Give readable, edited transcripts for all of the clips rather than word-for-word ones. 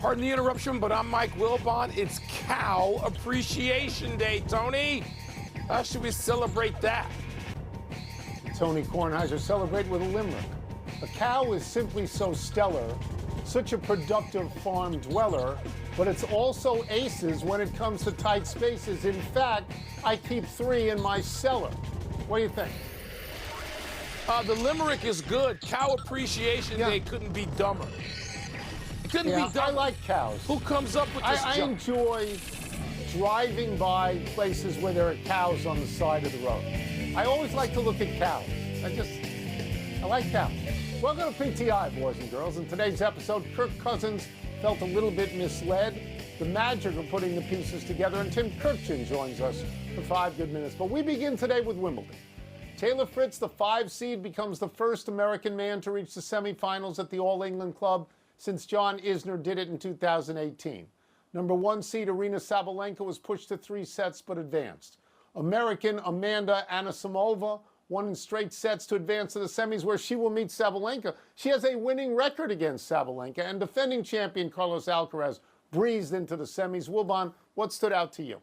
Pardon the interruption, but I'm Mike Wilbon. It's Cow Appreciation Day, Tony. How should we celebrate that? Tony Kornheiser celebrate with a limerick. A cow is simply so stellar, such a productive farm dweller, but it's also aces when it comes to tight spaces. In fact, I keep 3 in my cellar. What do you think? The limerick is good. Cow Appreciation Day couldn't be dumber. It couldn't be dumber. I like cows. Who comes up with this I junk? enjoy driving by places where there are cows on the side of the road. I always like to look at cows. I like cows. Welcome to PTI, boys and girls. In today's episode, Kirk Cousins felt a little bit misled. The magic of putting the pieces together, and Tim Kirkchin joins us for 5 good minutes. But we begin today with Wimbledon. Taylor Fritz, the 5 seed, becomes the first American man to reach the semifinals at the All England Club since John Isner did it in 2018. Number 1 seed Aryna Sabalenka was pushed to 3 sets but advanced. American Amanda Anisimova won in straight sets to advance to the semis, where she will meet Sabalenka. She has a winning record against Sabalenka, and defending champion Carlos Alcaraz breezed into the semis. Wilbon, what stood out to you?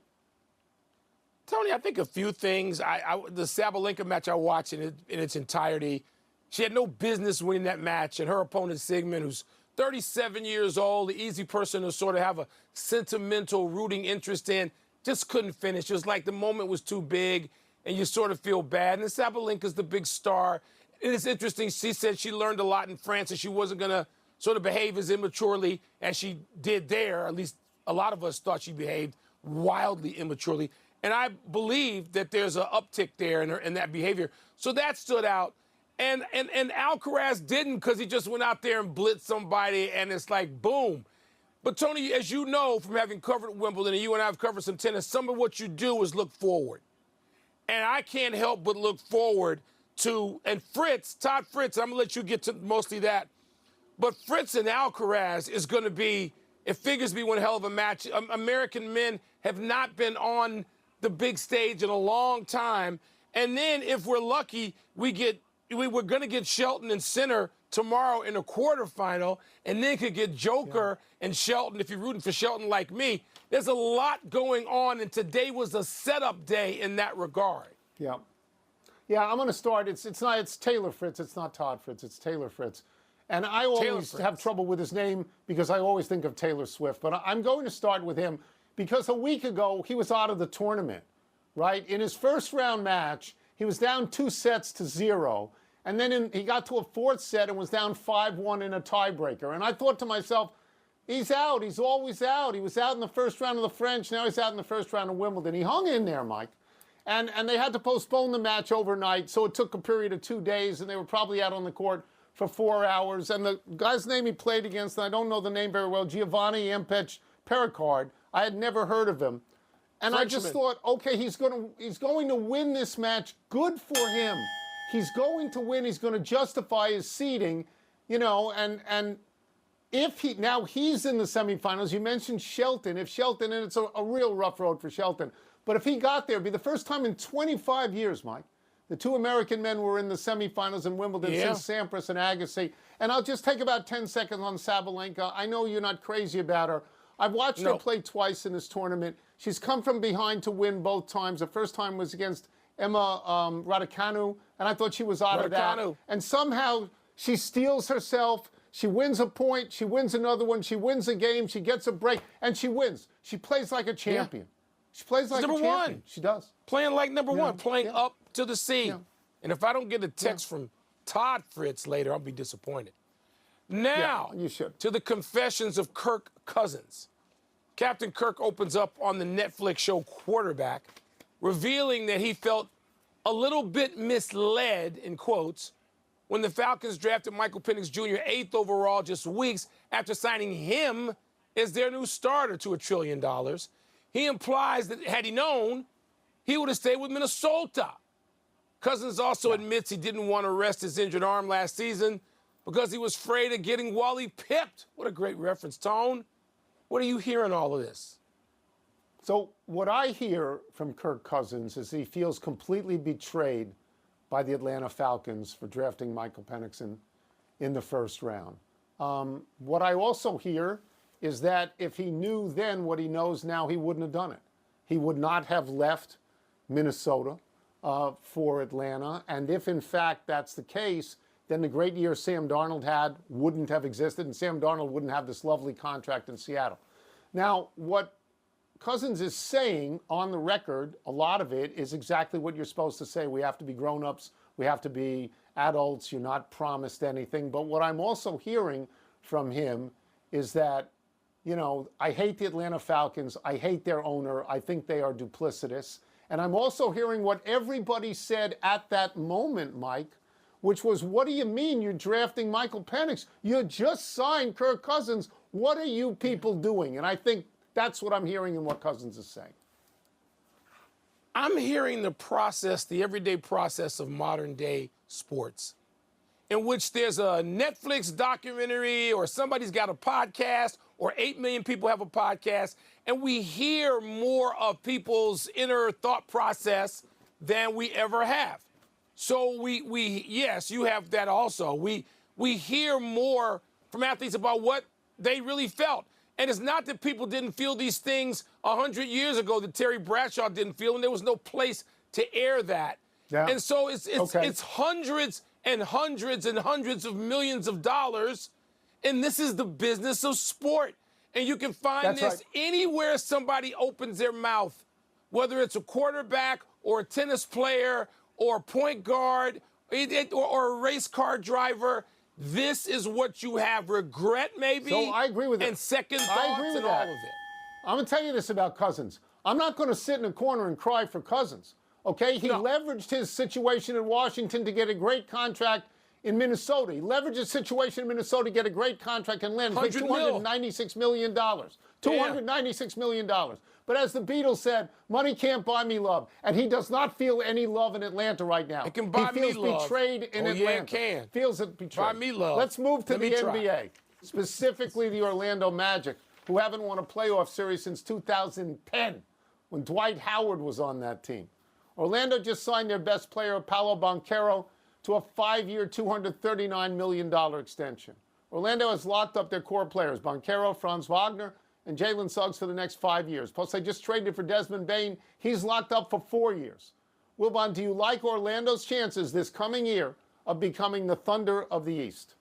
Tony, I think a few things. The Sabalenka match I watched in its entirety. She had no business winning that match, and her opponent, Sigmund, who's 37 years old, the easy person to sort of have a sentimental rooting interest in, just couldn't finish. It was like the moment was too big, and you sort of feel bad. And Sabalenka's the big star. And it's interesting, she said she learned a lot in France, and she wasn't going to sort of behave as immaturely as she did there. At least a lot of us thought she behaved wildly immaturely. And I believe that there's an uptick there in that behavior. So that stood out. And Alcaraz didn't, because he just went out there and blitzed somebody, and it's like, boom. But, Tony, as you know from having covered Wimbledon, and you and I have covered some tennis, some of what you do is look forward. And I can't help but look forward to, and Fritz, Todd Fritz, I'm going to let you get to mostly that. But Fritz and Alcaraz is going to be, it figures to be one hell of a match. American men have not been on the big stage in a long time. And then if we're lucky, we're going to get Shelton and Sinner tomorrow in a quarterfinal, and then could get Joker and Shelton if you're rooting for Shelton like me. There's a lot going on, and today was a setup day in that regard. Yeah, I'm going to start. It's Taylor Fritz. It's not Todd Fritz. It's Taylor Fritz. And I always have trouble with his name because I always think of Taylor Swift. But I'm going to start with him because a week ago he was out of the tournament, right? In his first round match, he was down 2 sets to 0. And then he got to a 4th set and was down 5-1 in a tiebreaker. And I thought to myself, he's out. He's always out. He was out in the first round of the French. Now he's out in the first round of Wimbledon. He hung in there, Mike. And they had to postpone the match overnight, so it took a period of 2 days, and they were probably out on the court for 4 hours. And the guy's name he played against, and I don't know the name very well, Giovanni Empech Pericard. I had never heard of him. And I just thought, okay, he's going to win this match. Good for him. He's going to win. He's going to justify his seeding, and if he's in the semifinals. You mentioned Shelton. If Shelton, and it's a real rough road for Shelton, but if he got there, it'd be the first time in 25 years, Mike, the 2 American men were in the semifinals in Wimbledon since Sampras and Agassi. And I'll just take about 10 seconds on Sabalenka. I know you're not crazy about her. I've watched her play twice in this tournament. She's come from behind to win both times. The first time was against Emma Raducanu, and I thought she was out of that. And somehow she steals herself. She wins a point. She wins another one. She wins a game. She gets a break, and she wins. She plays like a champion. She plays like a champion. Number 1. She does. Playing like number 1, playing up to the sea. And if I don't get a text from Todd Fritz later, I'll be disappointed. Now, you should. To the confessions of Kirk Cousins. Captain Kirk opens up on the Netflix show Quarterback, revealing that he felt a little bit misled, in quotes, when the Falcons drafted Michael Penix Jr. 8th overall just weeks after signing him as their new starter to $1 trillion. He implies that had he known, he would have stayed with Minnesota. Cousins also admits he didn't want to rest his injured arm last season because he was afraid of getting Wally pipped. What a great reference, Tone. What are you hearing all of this? So what I hear from Kirk Cousins is he feels completely betrayed by the Atlanta Falcons for drafting Michael Penix in the first round. What I also hear is that if he knew then what he knows now, he wouldn't have done it. He would not have left Minnesota for Atlanta. And if, in fact, that's the case, then the great year Sam Darnold had wouldn't have existed, and Sam Darnold wouldn't have this lovely contract in Seattle. Now, what Cousins is saying on the record, a lot of it is exactly what you're supposed to say. We have to be grown-ups. We have to be adults. You're not promised anything. But what I'm also hearing from him is that, you know, I hate the Atlanta Falcons. I hate their owner. I think they are duplicitous. And I'm also hearing what everybody said at that moment, Mike, which was, what do you mean you're drafting Michael Penix? You just signed Kirk Cousins. What are you people doing? And I think that's what I'm hearing and what Cousins is saying. I'm hearing the process, the everyday process of modern day sports, in which there's a Netflix documentary or somebody's got a podcast or 8 million people have a podcast, and we hear more of people's inner thought process than we ever have. So we yes, you have that also. We hear more from athletes about what they really felt. And it's not that people didn't feel these things 100 years ago that Terry Bradshaw didn't feel, and there was no place to air that. Yeah. And so it's hundreds and hundreds and hundreds of millions of dollars, and this is the business of sport. And you can find this anywhere somebody opens their mouth, whether it's a quarterback or a tennis player or a point guard or a race car driver. This is what you have. Regret, maybe. So I agree with it. And second thoughts and all of it. I'm going to tell you this about Cousins. I'm not going to sit in a corner and cry for Cousins. Okay? He leveraged his situation in Washington to get a great contract in Minnesota. He leveraged his situation in Minnesota to get a great contract in Atlanta. $296 million. $296 million. But as the Beatles said, money can't buy me love. And he does not feel any love in Atlanta right now. It can buy me love. He feels betrayed in Atlanta. Yeah, it can. Feels it betrayed. Buy me love. Let's move to the NBA, specifically the Orlando Magic, who haven't won a playoff series since 2010, when Dwight Howard was on that team. Orlando just signed their best player, Paolo Banchero, to a 5-year, $239 million extension. Orlando has locked up their core players, Banchero, Franz Wagner, and Jalen Suggs for the next 5 years. Plus, they just traded for Desmond Bane. He's locked up for 4 years. Wilbon, do you like Orlando's chances this coming year of becoming the Thunder of the East?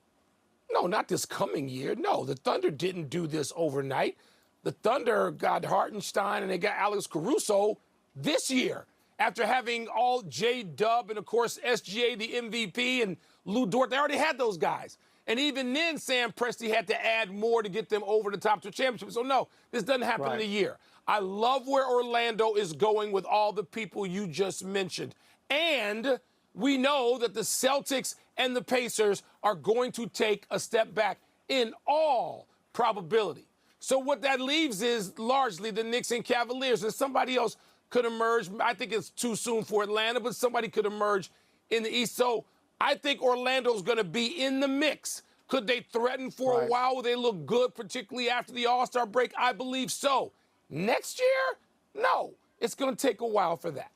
No, not this coming year. No, the Thunder didn't do this overnight. The Thunder got Hartenstein and they got Alex Caruso this year, after having all J-Dub and, of course, SGA, the MVP, and Lou Dort. They already had those guys. And even then, Sam Presti had to add more to get them over the top to a championship. So, no, this doesn't happen in a year. I love where Orlando is going with all the people you just mentioned. And we know that the Celtics and the Pacers are going to take a step back in all probability. So what that leaves is largely the Knicks and Cavaliers. And somebody else could emerge. I think it's too soon for Atlanta, but somebody could emerge in the East. So I think Orlando's going to be in the mix. Could they threaten for a while? Will they look good, particularly after the All-Star break? I believe so. Next year? No. It's going to take a while for that.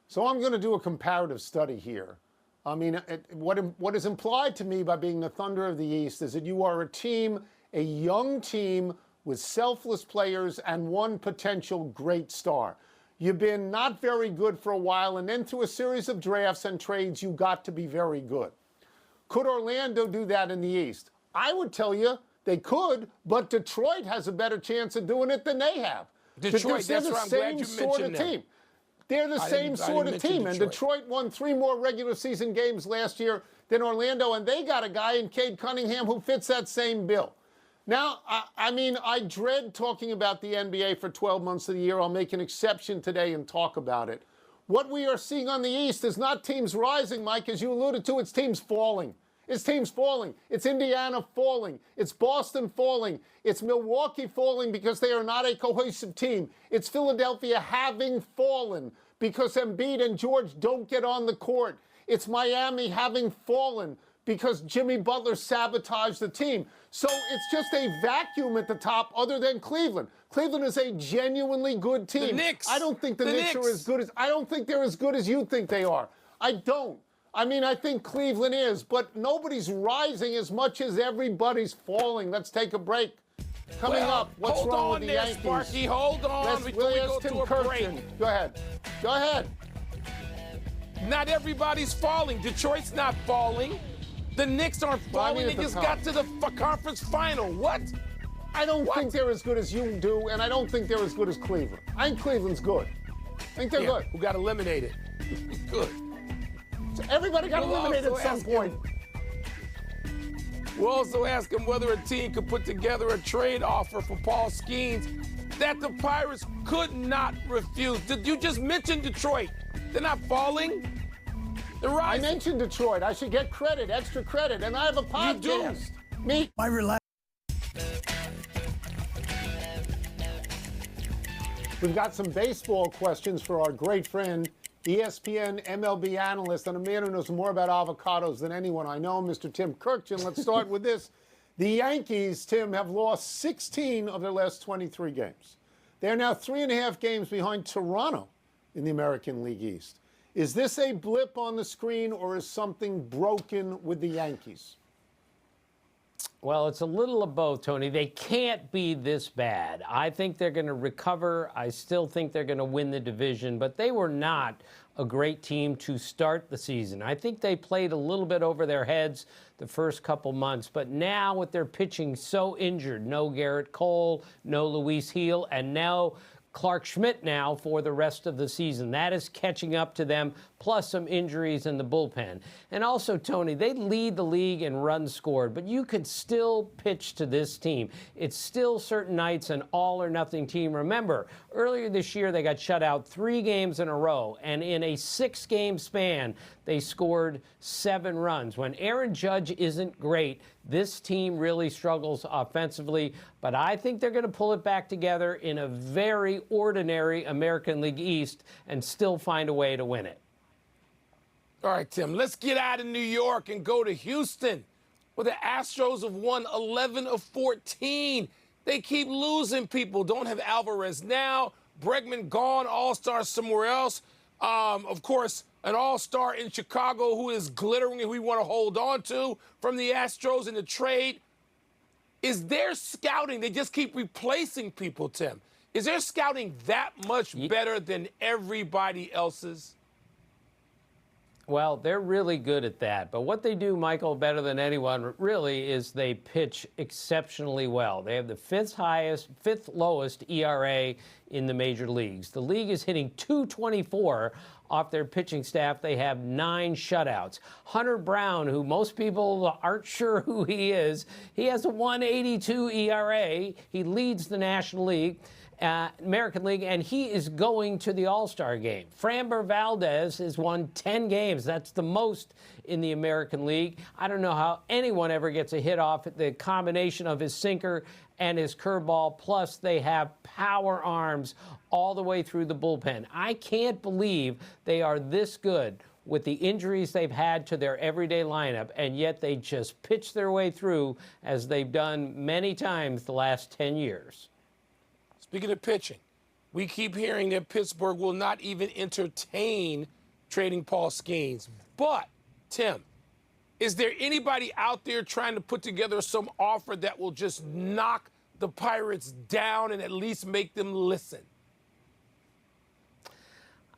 So I'm going to do a comparative study here. I mean, what is implied to me by being the Thunder of the East is that you are a team, a young team with selfless players and one potential great star. You've been not very good for a while, and then through a series of drafts and trades, you got to be very good. Could Orlando do that in the East? I would tell you they could, but Detroit has a better chance of doing it than they have. Detroit, that's why I'm glad you mentioned them. They're the same sort of team, and Detroit won 3 more regular season games last year than Orlando, and they got a guy in Cade Cunningham who fits that same bill. Now, I mean, I dread talking about the NBA for 12 months of the year. I'll make an exception today and talk about it. What we are seeing on the East is not teams rising, Mike, as you alluded to, it's teams falling. It's teams falling. It's Indiana falling. It's Boston falling. It's Milwaukee falling because they are not a cohesive team. It's Philadelphia having fallen because Embiid and George don't get on the court. It's Miami having fallen because Jimmy Butler sabotaged the team. So it's just a vacuum at the top other than Cleveland. Cleveland is a genuinely good team. The Knicks. I don't think the Knicks are as good as, I don't think they're as good as you think they are. I don't. I mean, I think Cleveland is, but nobody's rising as much as everybody's falling. Let's take a break. Coming up, what's hold wrong on with the there, Yankees? Sparky. Hold on Let's before we go Tim to a break. Go ahead. Go ahead. Not everybody's falling. Detroit's not falling. The Knicks aren't falling. They just got to the conference final. What? I don't think they're as good as you do, and I don't think they're as good as Cleveland. I think Cleveland's good. I think they're good. Who got eliminated? Good. So everybody got eliminated at some point. We'll also ask him whether a team could put together a trade offer for Paul Skeens that the Pirates could not refuse. Did you just mention Detroit? They're not falling. They're rising. I mentioned Detroit. I should get credit, extra credit, and I have a podcast. Me. We've got some baseball questions for our great friend, ESPN MLB analyst, and a man who knows more about avocados than anyone I know, Mr. Tim Kirkjian. Let's start with this. The Yankees, Tim, have lost 16 of their last 23 games. They're now 3.5 games behind Toronto in the American League East. Is this a blip on the screen, or is something broken with the Yankees? Well, it's a little of both, Tony. They can't be this bad. I think they're going to recover. I still think they're going to win the division, but they were not a great team to start the season. I think they played a little bit over their heads the first couple months, but now with their pitching so injured, no Garrett Cole, no Luis Gil, and now Clark Schmidt now for the rest of the season. That is catching up to them, plus some injuries in the bullpen. And also, Tony, they lead the league in runs scored, but you could still pitch to this team. It's still certain nights an all-or-nothing team. Remember, earlier this year they got shut out 3 games in a row, and in a 6-game span, they scored 7 runs. When Aaron Judge isn't great, this team really struggles offensively, but I think they're going to pull it back together in a very ordinary American League East and still find a way to win it. All right, Tim, let's get out of New York and go to Houston, where the Astros have won 11 of 14. They keep losing people. Don't have Alvarez now. Bregman gone, all-star somewhere else. Of course, an all-star in Chicago who is glittering and who we want to hold on to from the Astros in the trade. Is their scouting, they just keep replacing people, Tim. Is their scouting that much better than everybody else's? Well, they're really good at that. But what they do, Michael, better than anyone, really, is they pitch exceptionally well. They have the fifth lowest ERA in the major leagues. The league is hitting .224 off their pitching staff. They have 9 shutouts. Hunter Brown, who most people aren't sure who he is, he has a 1.82 ERA. He leads the National League. American League, and he is going to the All-Star game. Framber Valdez has won 10 games. That's the most in the American League. I don't know how anyone ever gets a hit off the combination of his sinker and his curveball, plus they have power arms all the way through the bullpen. I can't believe they are this good with the injuries they've had to their everyday lineup, and yet they just pitch their way through as they've done many times the last 10 years. Speaking of pitching, we keep hearing that Pittsburgh will not even entertain trading Paul Skeens. But, Tim, is there anybody out there trying to put together some offer that will just knock the Pirates down and at least make them listen?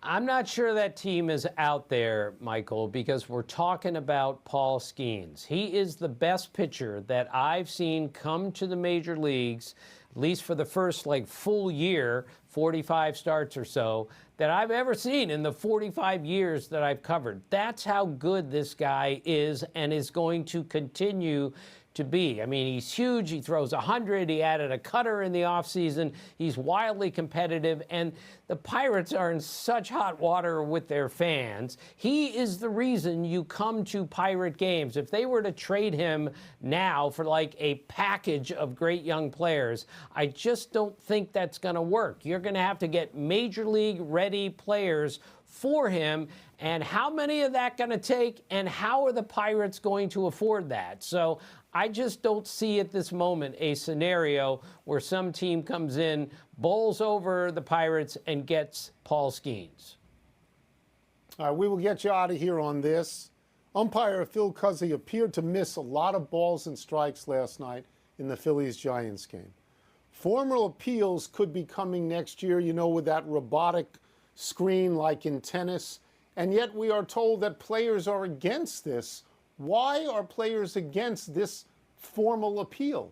I'm not sure that team is out there, Michael, because we're talking about Paul Skeens. He is the best pitcher that I've seen come to the major leagues, at least for the first full year, 45 starts or so, that I've ever seen in the 45 years that I've covered. That's how good this guy is and is going to continue to be. I mean, he's huge. He throws 100. He added a cutter in the offseason. He's wildly competitive. And the Pirates are in such hot water with their fans. He is the reason you come to Pirate games. If they were to trade him now for a package of great young players, I just don't think that's going to work. You're going to have to get major league ready players for him. And how many of that going to take, and how are the Pirates going to afford that? So I just don't see at this moment a scenario where some team comes in, bowls over the Pirates, and gets Paul Skeens. All right, we will get you out of here on this. Umpire Phil Cuzzy appeared to miss a lot of balls and strikes last night in the Phillies-Giants game. Formal appeals could be coming next year, you know, with that robotic screen like in tennis. And yet we are told that players are against this. Why are players against this formal appeal?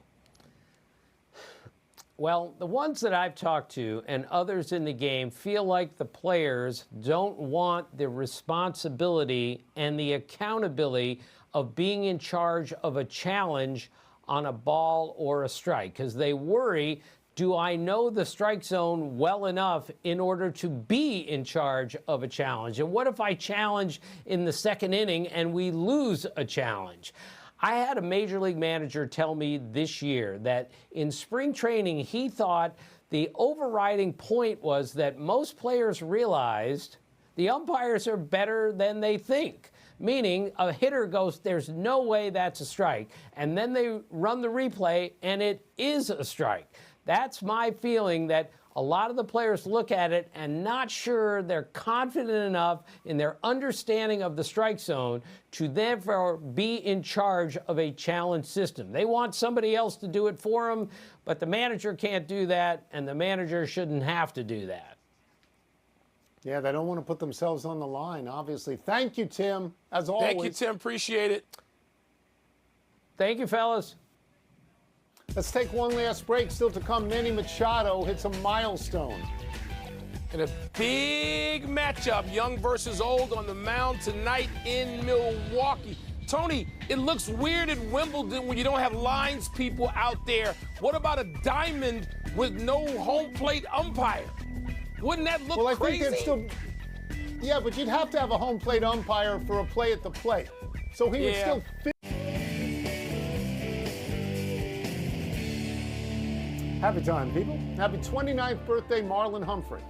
Well, the ones that I've talked to and others in the game feel like the players don't want the responsibility and the accountability of being in charge of a challenge on a ball or a strike, because they worry, do I know the strike zone well enough in order to be in charge of a challenge? And what if I challenge in the second inning and we lose a challenge? I had a major league manager tell me this year that in spring training, he thought the overriding point was that most players realized the umpires are better than they think. Meaning a hitter goes, there's no way that's a strike. And then they run the replay and it is a strike. That's my feeling, that a lot of the players look at it and not sure they're confident enough in their understanding of the strike zone to therefore be in charge of a challenge system. They want somebody else to do it for them, but the manager can't do that, and the manager shouldn't have to do that. Yeah, they don't want to put themselves on the line, obviously. Thank you, Tim, as always. Thank you, Tim. Appreciate it. Thank you, fellas. Let's take one last break. Still to come, Manny Machado hits a milestone. And a big matchup, young versus old, on the mound tonight in Milwaukee. Tony, it looks weird at Wimbledon when you don't have lines people out there. What about a diamond with no home plate umpire? Wouldn't that look crazy? Think still, yeah, but you'd have to have a home plate umpire for a play at the plate. So he would still fit. Happy time, people. Happy 29th birthday, Marlon Humphrey.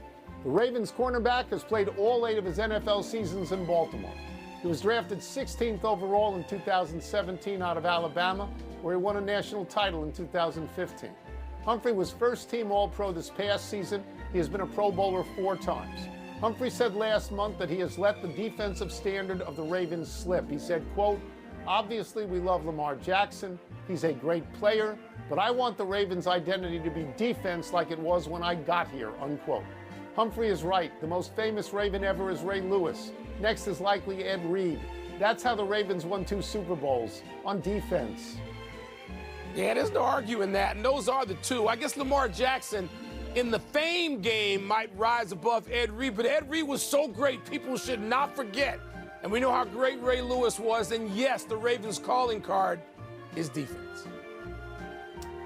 The Ravens cornerback has played all 8 of his NFL seasons in Baltimore. He was drafted 16th overall in 2017 out of Alabama, where he won a national title in 2015. Humphrey was first-team All-Pro this past season. He has been a Pro Bowler 4 times. Humphrey said last month that he has let the defensive standard of the Ravens slip. He said, quote, "Obviously, we love Lamar Jackson. He's a great player, but I want the Ravens' identity to be defense like it was when I got here," unquote. Humphrey is right. The most famous Raven ever is Ray Lewis. Next is likely Ed Reed. That's how the Ravens won 2 Super Bowls, on defense. Yeah, there's no arguing that, and those are the 2. I guess Lamar Jackson in the fame game might rise above Ed Reed, but Ed Reed was so great, people should not forget. And we know how great Ray Lewis was, and yes, the Ravens' calling card is defense.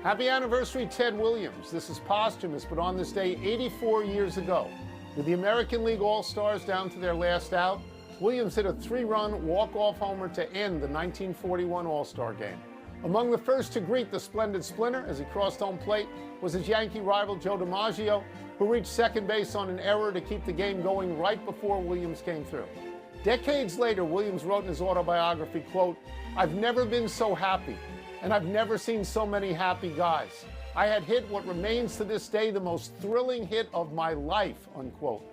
Happy anniversary, Ted Williams. This is posthumous, but on this day 84 years ago, with the American League All-Stars down to their last out, Williams hit a 3-run walk-off homer to end the 1941 All-Star game. Among the first to greet the splendid Splinter as he crossed home plate was his Yankee rival Joe DiMaggio, who reached second base on an error to keep the game going right before Williams came through. Decades later, Williams wrote in his autobiography, quote, "I've never been so happy, and I've never seen so many happy guys. I had hit what remains to this day the most thrilling hit of my life," unquote.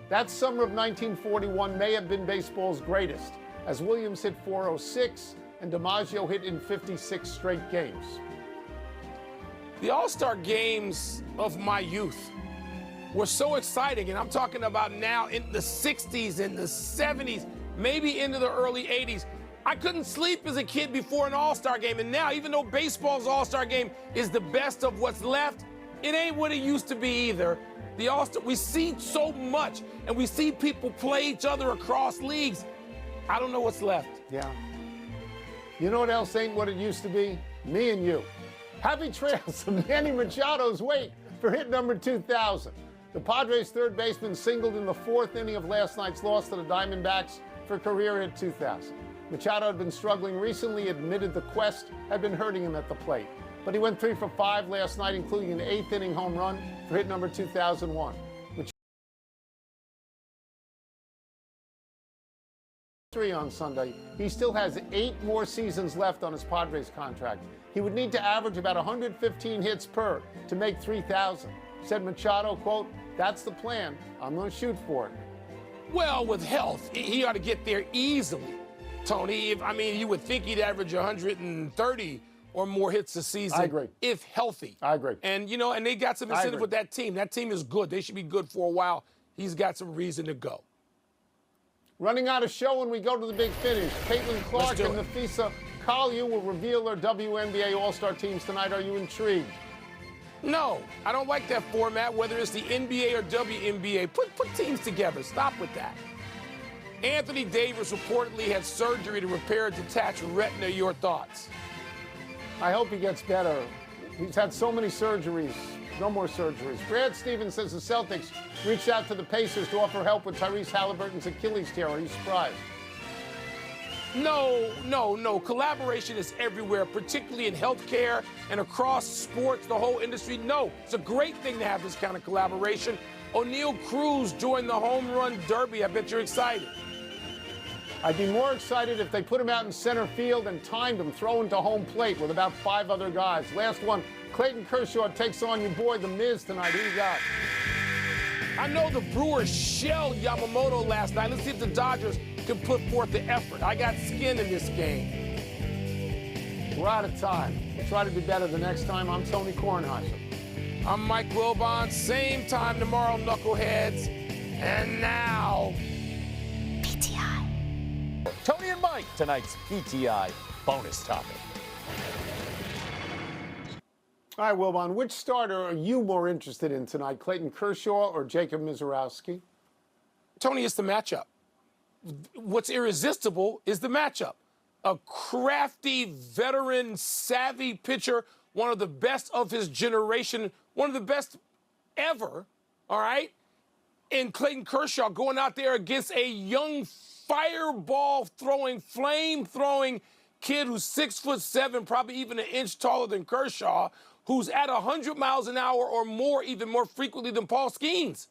That summer of 1941 may have been baseball's greatest, as Williams hit 406 and DiMaggio hit in 56 straight games. The All-Star games of my youth were so exciting, and I'm talking about now in the 60s and the 70s, maybe into the early 80s. I couldn't sleep as a kid before an All-Star game, and now, even though baseball's All-Star game is the best of what's left, it ain't what it used to be either. The All-Star, we see so much, and we see people play each other across leagues. I don't know what's left. Yeah. You know what else ain't what it used to be? Me and you. Happy trails to Manny Machado's wait for hit number 2,000. The Padres' third baseman singled in the 4th inning of last night's loss to the Diamondbacks for career hit 2,000. Machado had been struggling recently, admitted the quest had been hurting him at the plate. But he went 3 for 5 last night, including an 8th inning home run for hit number 2001. On Sunday, he still has 8 more seasons left on his Padres contract. He would need to average about 115 hits per to make 3,000. Said Machado, quote, "That's the plan. I'm going to shoot for it." Well, with health, he ought to get there easily, Tony. I mean, you would think he'd average 130 or more hits a season. I agree. If healthy. I agree. And, and they got some incentive with that team. That team is good. They should be good for a while. He's got some reason to go. Running out of show when we go to the big finish. Caitlin Clark and Nafisa Kalyu will reveal their WNBA All-Star teams tonight. Are you intrigued? No, I don't like that format, whether it's the NBA or WNBA. Put teams together. Stop with that. Anthony Davis reportedly had surgery to repair a detached retina. Your thoughts? I hope he gets better. He's had so many surgeries. No more surgeries. Brad Stevens says the Celtics reached out to the Pacers to offer help with Tyrese Halliburton's Achilles tear. Are you surprised? No. Collaboration is everywhere, particularly in healthcare and across sports, the whole industry. No, it's a great thing to have this kind of collaboration. O'Neal Cruz joined the home run derby. I bet you're excited. I'd be more excited if they put him out in center field and timed him throwing to home plate with about 5 other guys. Last one, Clayton Kershaw takes on your boy, The Miz, tonight. Who you got? I know the Brewers shelled Yamamoto last night. Let's see if the Dodgers can put forth the effort. I got skin in this game. We're out of time. Try to be better the next time. I'm Tony Kornheiser. I'm Mike Wilbon. Same time tomorrow, knuckleheads. And now, PTI. Tony and Mike, tonight's PTI bonus topic. All right, Wilbon, which starter are you more interested in tonight, Clayton Kershaw or Jacob Misiorowski? Tony, it's the matchup. What's irresistible is the matchup. A crafty, veteran, savvy pitcher, one of the best of his generation, one of the best ever, all right? And Clayton Kershaw going out there against a young fireball-throwing, flame-throwing kid who's 6'7", probably even an inch taller than Kershaw, who's at 100 miles an hour or more, even more frequently than Paul Skeens.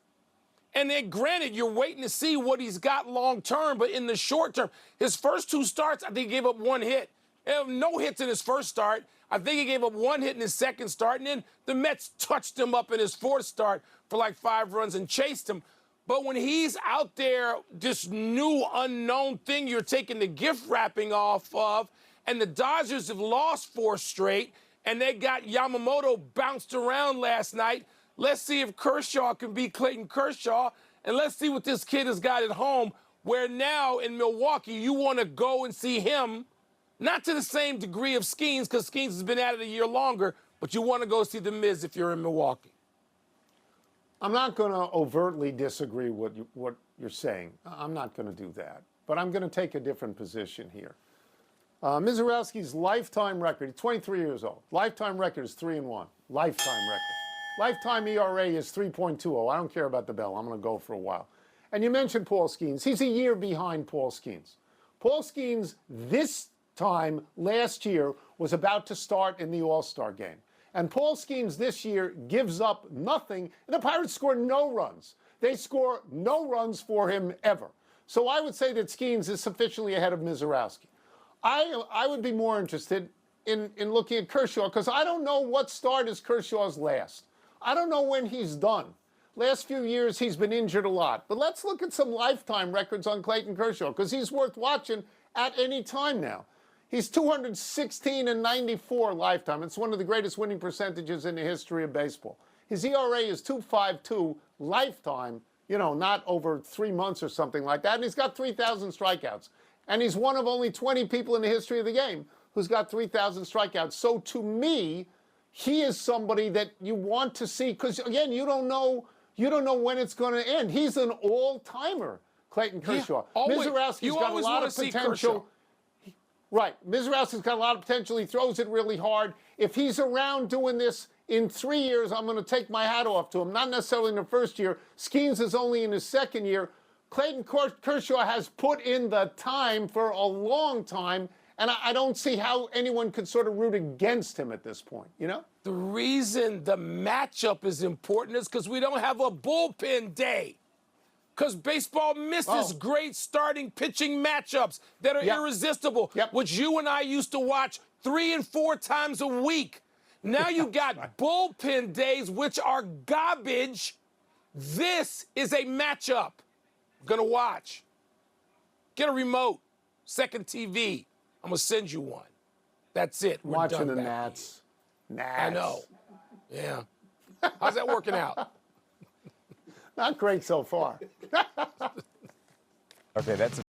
And then, granted, you're waiting to see what he's got long term, but in the short term, his first 2 starts, I think he gave up 1 hit. No hits in his first start. I think he gave up 1 hit in his second start, and then the Mets touched him up in his 4th start for like 5 runs and chased him. But when he's out there, this new unknown thing you're taking the gift wrapping off of, and the Dodgers have lost 4 straight, and they got Yamamoto bounced around last night. Let's see if Kershaw can beat Clayton Kershaw, and let's see what this kid has got at home, where now in Milwaukee you want to go and see him, not to the same degree of Skeens, because Skeens has been at it a year longer, but you want to go see The Miz if you're in Milwaukee. I'm not going to overtly disagree with what you're saying. I'm not going to do that. But I'm going to take a different position here. Misiorowski's lifetime record, he's 23 years old. Lifetime record is 3-1. Lifetime record. Lifetime ERA is 3.20. I don't care about the bell. I'm going to go for a while. And you mentioned Paul Skeens. He's a year behind Paul Skeens. Paul Skeens this time last year was about to start in the All-Star game. And Paul Skeens this year gives up nothing, and the Pirates score no runs. They score no runs for him ever. So I would say that Skeens is sufficiently ahead of Misiorowski. I would be more interested in looking at Kershaw, because I don't know what start is Kershaw's last. I don't know when he's done. Last few years, he's been injured a lot. But let's look at some lifetime records on Clayton Kershaw, because he's worth watching at any time now. He's 216 and 94 lifetime. It's one of the greatest winning percentages in the history of baseball. His ERA is 2.52 lifetime, not over 3 months or something like that. And he's got 3,000 strikeouts. And he's one of only 20 people in the history of the game who's got 3,000 strikeouts. So to me, he is somebody that you want to see, because again, you don't know when it's going to end. He's an all-timer, Clayton Kershaw. Misiorowski's got a lot of potential. Right. Misiorowski's got a lot of potential. He throws it really hard. If he's around doing this in 3 years, I'm going to take my hat off to him. Not necessarily in the first year. Skeens is only in his second year. Clayton Kershaw has put in the time for a long time, and I don't see how anyone could sort of root against him at this point, The reason the matchup is important is because we don't have a bullpen day. Because baseball misses great starting pitching matchups that are irresistible, which you and I used to watch 3 and 4 times a week. Now you got bullpen days, which are garbage. This is a matchup. I'm going to watch. Get a remote, second TV. I'm going to send you one. That's it. We're Watching done the back. Nats. Nats. I know. Yeah. How's that working out? Not great so far. Okay, that's